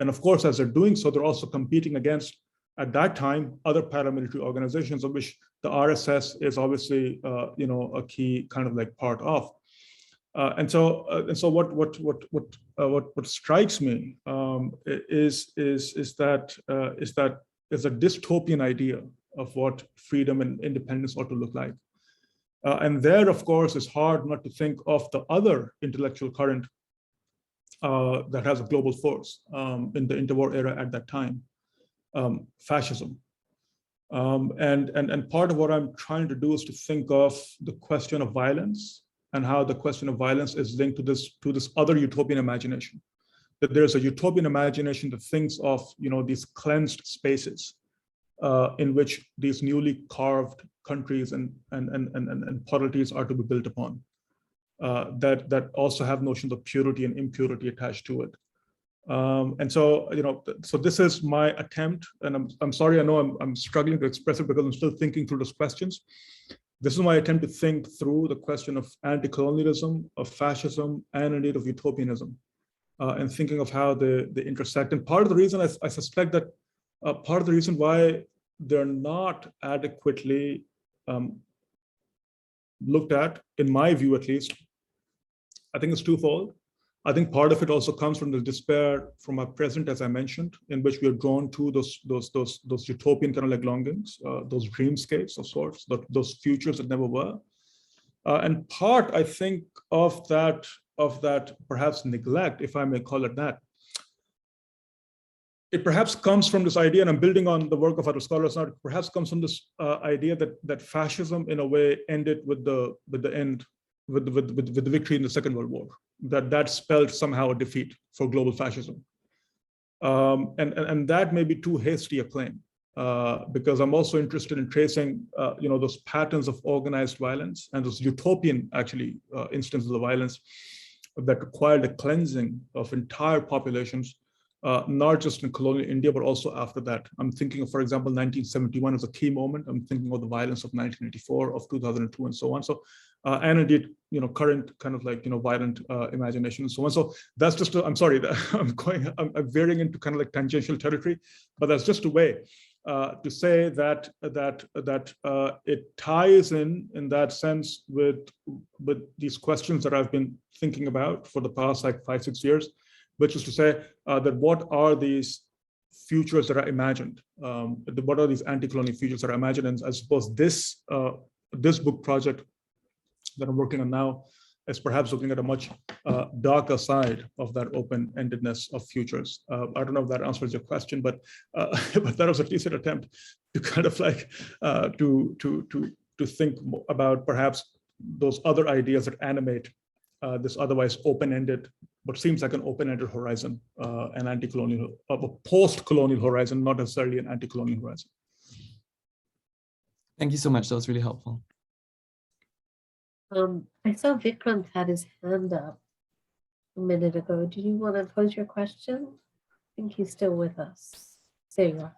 B: And of course, as they're doing so, they're also competing against, at that time, other paramilitary organizations, of which the RSS is obviously, a key kind of like part of. And so what strikes me is that there's a dystopian idea of what freedom and independence ought to look like. And there, of course, it's hard not to think of the other intellectual current that has a global force in the interwar era at that time, fascism. And part of what I'm trying to do is to think of the question of violence and how the question of violence is linked to this other utopian imagination. That there's a utopian imagination that thinks of these cleansed spaces in which these newly carved countries and polities are to be built upon. That also have notions of purity and impurity attached to it. And so, so this is my attempt, and I'm sorry, I know I'm struggling to express it because I'm still thinking through those questions. This is my attempt to think through the question of anti-colonialism, of fascism, and indeed of utopianism, and thinking of how they intersect. And part of the reason I suspect that part of the reason why they're not adequately looked at, in my view at least, I think it's twofold. I think part of it also comes from the despair from our present, as I mentioned, in which we are drawn to those utopian kind of like longings, those dreamscapes of sorts, those futures that never were. And part, I think, of that perhaps neglect, if I may call it that, it perhaps comes from this idea, and I'm building on the work of other scholars now, it perhaps comes from this idea that fascism in a way ended with the victory in the Second World War, that spelled somehow a defeat for global fascism. And that may be too hasty a claim, because I'm also interested in tracing those patterns of organized violence and those utopian actually instances of violence that required a cleansing of entire populations, not just in colonial India, but also after that. I'm thinking of, for example, 1971 as a key moment. I'm thinking of the violence of 1984, of 2002, and so on. So, and indeed, current kind of like, violent imagination and so on. So that's just, I'm sorry, I'm veering into kind of like tangential territory, but that's just a way to say that it ties in that sense with these questions that I've been thinking about for the past like 5-6 years, which is to say that what are these futures that are imagined? What are these anti-colonial futures that are imagined? And I suppose this book project that I'm working on now is perhaps looking at a much darker side of that open-endedness of futures. I don't know if that answers your question, but that was at least an attempt to kind of like to think about perhaps those other ideas that animate this otherwise open-ended, what seems like an open-ended horizon, an anti-colonial, a post-colonial horizon, not necessarily an anti-colonial horizon.
C: Thank you so much. That was really helpful.
A: I saw Vikrant had his hand up a minute ago. Did you want to pose your question? I think he's still with us. There you are.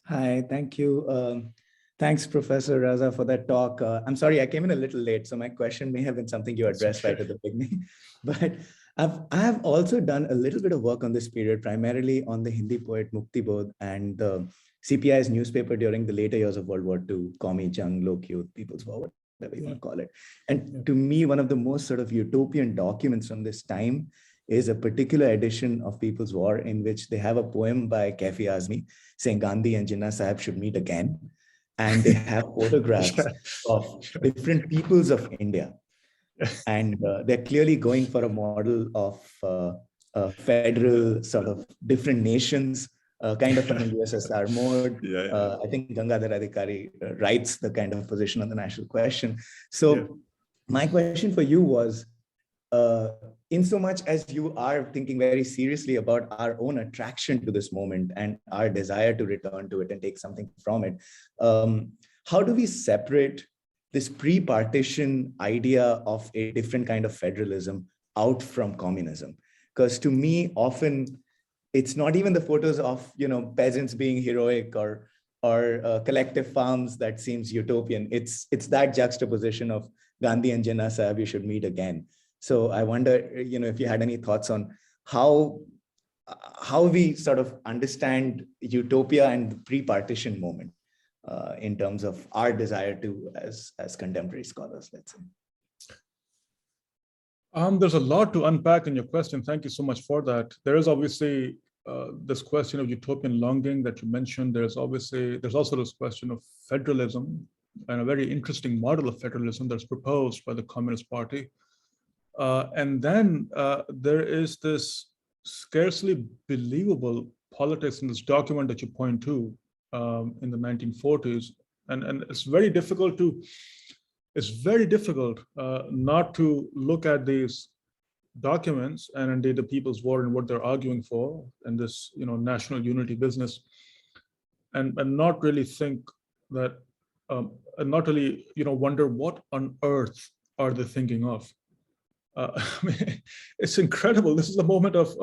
D: Hi, thank you. Thanks, Professor Raza, for that talk. I'm sorry, I came in a little late, so my question may have been something you addressed right at the beginning. But I have also done a little bit of work on this period, primarily on the Hindi poet Mukti Bodh and the CPI's newspaper during the later years of World War II, Qaumi Jang, Lok Yuddh, People's War, whatever you want to call it. And to me, one of the most sort of utopian documents from this time is a particular edition of People's War in which they have a poem by Kaifi Azmi saying Gandhi and Jinnah Sahib should meet again. And they have photographs of different peoples of India. And they're clearly going for a model of a federal sort of different nations, kind of an USSR mode. I think Gangadhar Adhikari writes the kind of position on the national question. So my question for you was, in so much as you are thinking very seriously about our own attraction to this moment and our desire to return to it and take something from it, how do we separate this pre-partition idea of a different kind of federalism out from communism? Because to me, often it's not even the photos of peasants being heroic or collective farms that seems utopian. It's that juxtaposition of Gandhi and Jinnah Sahib, you should meet again. So I wonder, if you had any thoughts on how we sort of understand utopia and the pre-partition moment in terms of our desire to, as contemporary scholars, let's say.
B: There's a lot to unpack in your question. Thank you so much for that. There is obviously this question of utopian longing that you mentioned. There's also this question of federalism and a very interesting model of federalism that's proposed by the Communist Party. And then there is this scarcely believable politics in this document that you point to in the 1940s. And it's very difficult not to look at these documents and indeed the People's War and what they're arguing for and this national unity business and not really think that and not really wonder what on earth are they thinking of. I mean, it's incredible. This is a moment of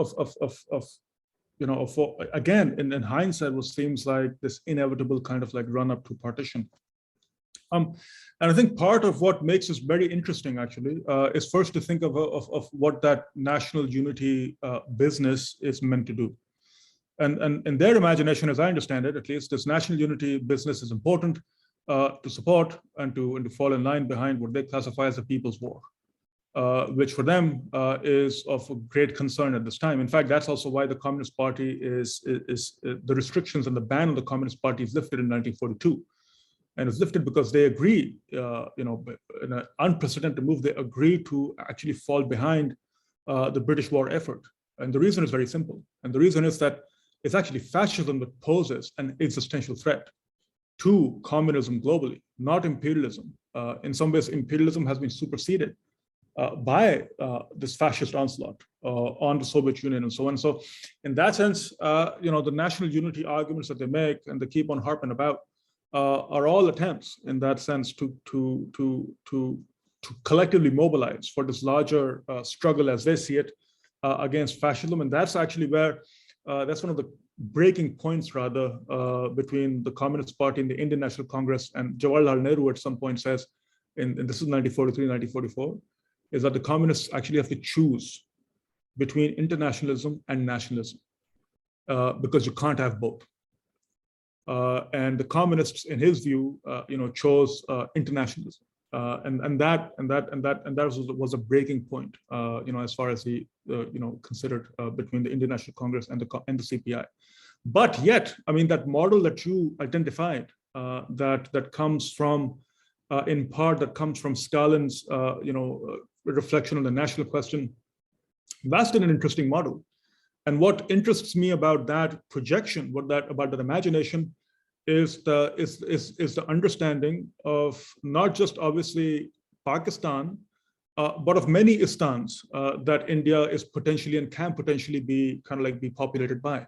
B: again, in hindsight, what seems like this inevitable kind of like run up to partition. And I think part of what makes this very interesting actually is first to think of what that national unity business is meant to do. And in their imagination, as I understand it, at least, this national unity business is important to support and to fall in line behind what they classify as the People's War. Which for them is of great concern at this time. In fact, that's also why the Communist Party is the restrictions and the ban on the Communist Party is lifted in 1942. And it's lifted because they agree, in an unprecedented move, they agree to actually fall behind the British war effort. And the reason is very simple. And the reason is that it's actually fascism that poses an existential threat to communism globally, not imperialism. In some ways, imperialism has been superseded by this fascist onslaught on the Soviet Union and so on. So in that sense, the national unity arguments that they make and they keep on harping about are all attempts in that sense to collectively mobilize for this larger struggle as they see it against fascism. And that's actually where, that's one of the breaking points rather between the Communist Party and the Indian National Congress. And Jawaharlal Nehru at some point says, and this is 1943, 1944, is that the communists actually have to choose between internationalism and nationalism. because you can't have both. And the communists, in his view, chose internationalism, and that was a breaking point, as far as he, considered between the Indian National Congress and the CPI. But yet, I mean, that model that you identified, that comes from, in part, that comes from Stalin's, reflection on the national question. That's still an interesting model. And what interests me about that projection, about that imagination, is the understanding of not just obviously Pakistan, but of many Istans that India is potentially and can potentially be be populated by.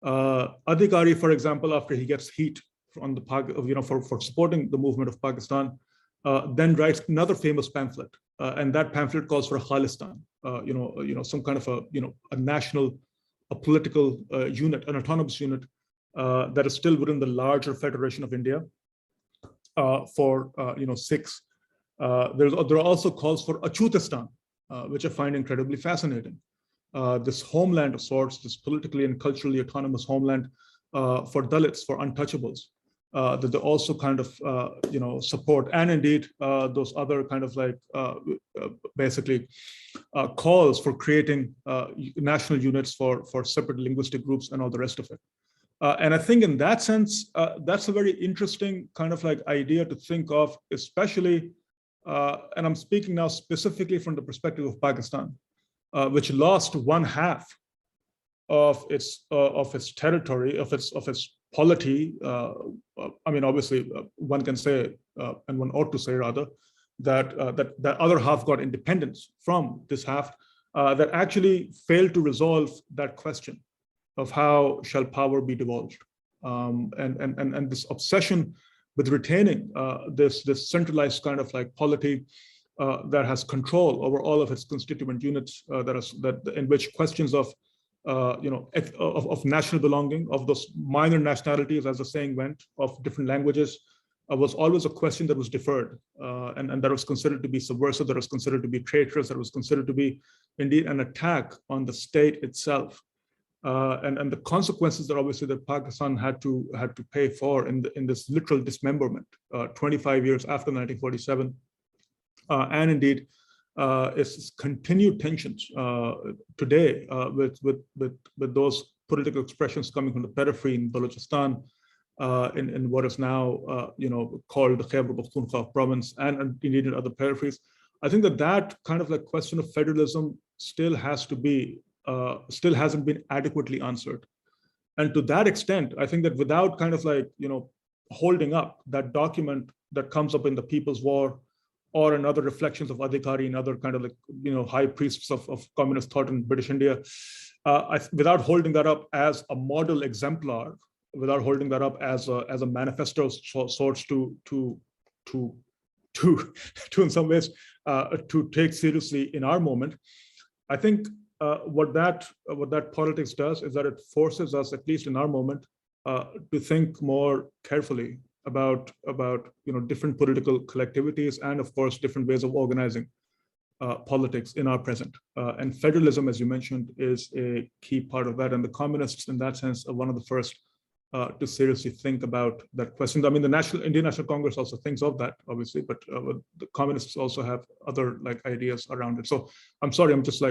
B: Adhikari, for example, after he gets heat on the for supporting the movement of Pakistan, then writes another famous pamphlet, and that pamphlet calls for Khalistan, some kind of a national, a political unit, an autonomous unit that is still within the larger Federation of India. For Sikhs, there are also calls for Achutistan, which I find incredibly fascinating. This homeland of sorts, this politically and culturally autonomous homeland for Dalits, for untouchables, that they also kind of support, and indeed those other kind of basically calls for creating national units for separate linguistic groups and all the rest of it. And I think in that sense, that's a very interesting kind of idea to think of, especially, and I'm speaking now specifically from the perspective of Pakistan, which lost one half of its territory, of its polity. I mean, obviously, one can say, and one ought to say rather, that that other half got independence from this half, that actually failed to resolve that question of how shall power be divulged, and this obsession with retaining this centralized kind of polity that has control over all of its constituent units, in which questions of national belonging, of those minor nationalities, as the saying went, of different languages, was always a question that was deferred, and that was considered to be subversive, that was considered to be traitorous, that was considered to be indeed an attack on the state itself. And the consequences that obviously that Pakistan had to pay for in this literal dismemberment 25 years after 1947, and indeed its continued tensions today with those political expressions coming from the periphery in Balochistan, in what is now called the Khyber Pakhtunkhwa province, and indeed in other peripheries. I think that kind of question of federalism still hasn't been adequately answered. And to that extent, I think that without kind of holding up that document that comes up in the People's War, or in other reflections of Adhikari and other kind of high priests of communist thought in British India, without holding that up as a model exemplar, without holding that up as a manifesto sorts to in some ways to take seriously in our moment, I think what that politics does is that it forces us, at least in our moment, to think more carefully about different political collectivities, and of course different ways of organizing politics in our present. And federalism, as you mentioned, is a key part of that. And the communists, in that sense, are one of the first to seriously think about that question. I mean, the Indian National Congress also thinks of that, obviously, but the communists also have other ideas around it. So I'm sorry, I'm just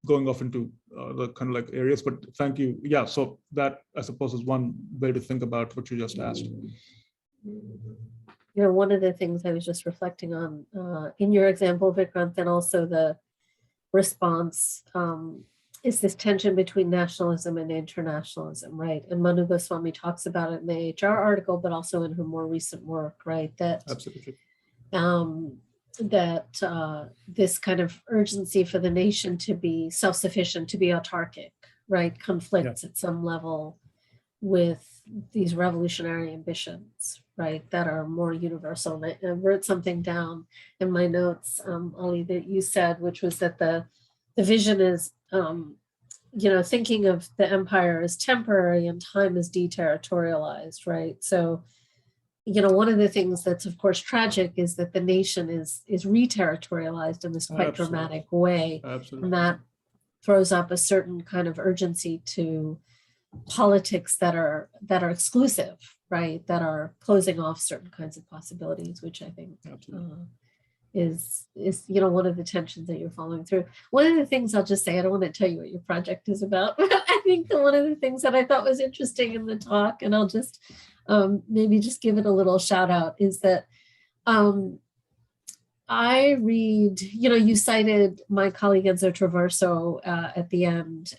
B: going off into the kind of areas, but thank you. Yeah, so that, I suppose, is one way to think about what you just asked.
A: One of the things I was just reflecting on in your example, Vikrant, and also the response is this tension between nationalism and internationalism, right? And Manu Goswami talks about it in the HR article, but also in her more recent work, right? That
B: absolutely.
A: This kind of urgency for the nation to be self-sufficient, to be autarkic, right, conflicts at some level with these revolutionary ambitions, right, that are more universal. And I wrote something down in my notes, Ali, that you said, which was that the vision is, thinking of the empire as temporary and time as deterritorialized, right? So, one of the things that's of course tragic is that the nation is re-territorialized in this quite dramatic way. Absolutely. And that throws up a certain kind of urgency to politics that are exclusive, right? That are closing off certain kinds of possibilities, which I think is one of the tensions that you're following through. One of the things I'll just say, I don't want to tell you what your project is about, but I think that one of the things that I thought was interesting in the talk, and I'll just maybe just give it a little shout out, is that I read, you cited my colleague Enzo Traverso at the end,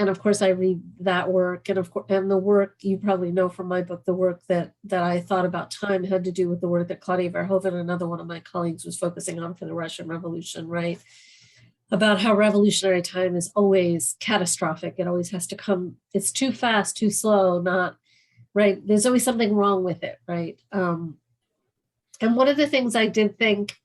A: and of course I read that work, and the work you probably know from my book, the work that I thought about time had to do with the work that Claudia Verhoeven, another one of my colleagues, was focusing on for the Russian Revolution, right? About how revolutionary time is always catastrophic. It always has to come, it's too fast, too slow, not right. There's always something wrong with it, right? And one of the things I did think,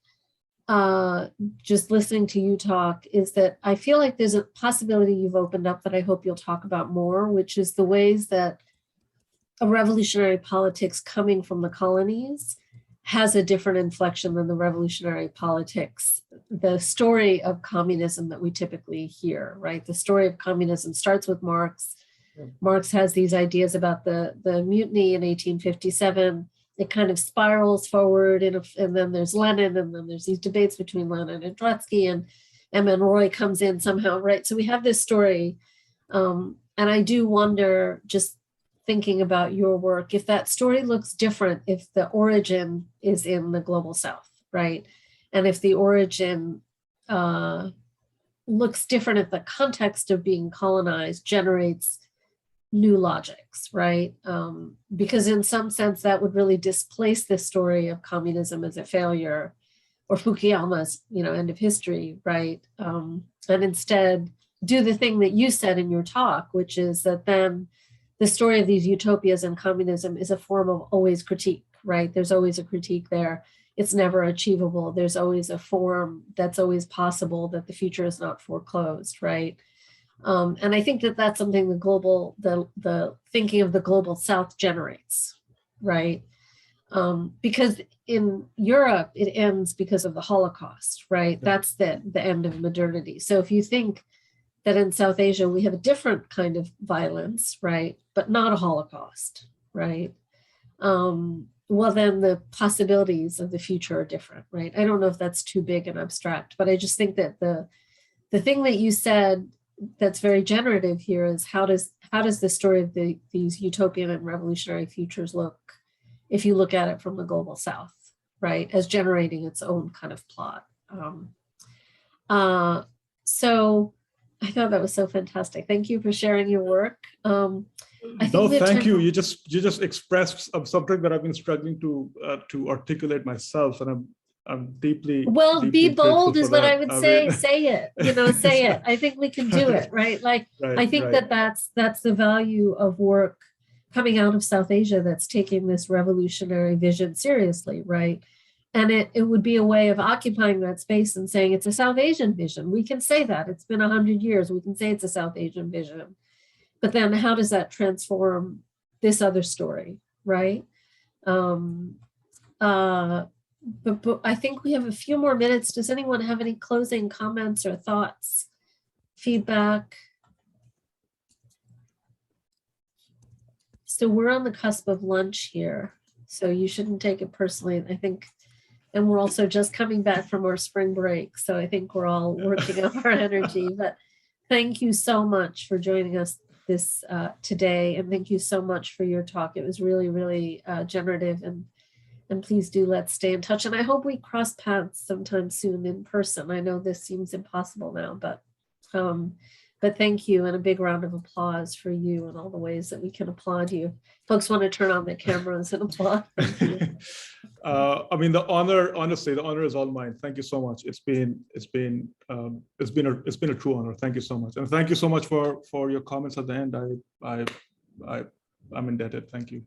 A: just listening to you talk, is that I feel like there's a possibility you've opened up that I hope you'll talk about more, which is the ways that a revolutionary politics coming from the colonies has a different inflection than the revolutionary politics, the story of communism that we typically hear, right? The story of communism starts with Marx. Marx has these ideas about the mutiny in 1857. It kind of spirals forward, and then there's Lenin, and then there's these debates between Lenin and Trotsky, and M.N. Roy comes in somehow, right? So we have this story, and I do wonder, just thinking about your work, if that story looks different, if the origin is in the global South, right? And if the origin looks different, if the context of being colonized generates new logics, right? Because in some sense that would really displace this story of communism as a failure, or Fukuyama's, end of history, right? And instead do the thing that you said in your talk, which is that then the story of these utopias and communism is a form of always critique, right? There's always a critique there. It's never achievable. There's always a form that's always possible, that the future is not foreclosed, right? And I think that that's something the thinking of the global South generates, right? Because in Europe, it ends because of the Holocaust, right? That's the end of modernity. So if you think that in South Asia, we have a different kind of violence, right? But not a Holocaust, right? Well, then the possibilities of the future are different, right? I don't know if that's too big and abstract, but I just think that the thing that you said that's very generative here is how does the story of these utopian and revolutionary futures look if you look at it from the global South, right, as generating its own kind of plot. So I thought that was so fantastic. Thank you for sharing your work.
B: Thank you. You just expressed a subject that I've been struggling to articulate myself, and I'm deeply
A: be bold is what
B: that.
A: I would say. Say it, say it. I think we can do it, right? Like, I think that's the value of work coming out of South Asia that's taking this revolutionary vision seriously, right? And it would be a way of occupying that space and saying it's a South Asian vision. We can say that. It's been 100 years. We can say it's a South Asian vision. But then how does that transform this other story, right? But I think we have a few more minutes. Does anyone have any closing comments or thoughts, feedback? So we're on the cusp of lunch here, so you shouldn't take it personally, I think. And we're also just coming back from our spring break, so I think we're all working up our energy. But thank you so much for joining us this today, and thank you so much for your talk. It was really, really generative, and please do let's stay in touch. And I hope we cross paths sometime soon in person. I know this seems impossible now, but thank you, and a big round of applause for you and all the ways that we can applaud you. Folks want to turn on their cameras and applaud. Thank you.
B: I mean, honestly, the honor is all mine. Thank you so much. It's been a true honor. Thank you so much, and thank you so much for your comments at the end. I'm indebted. Thank you.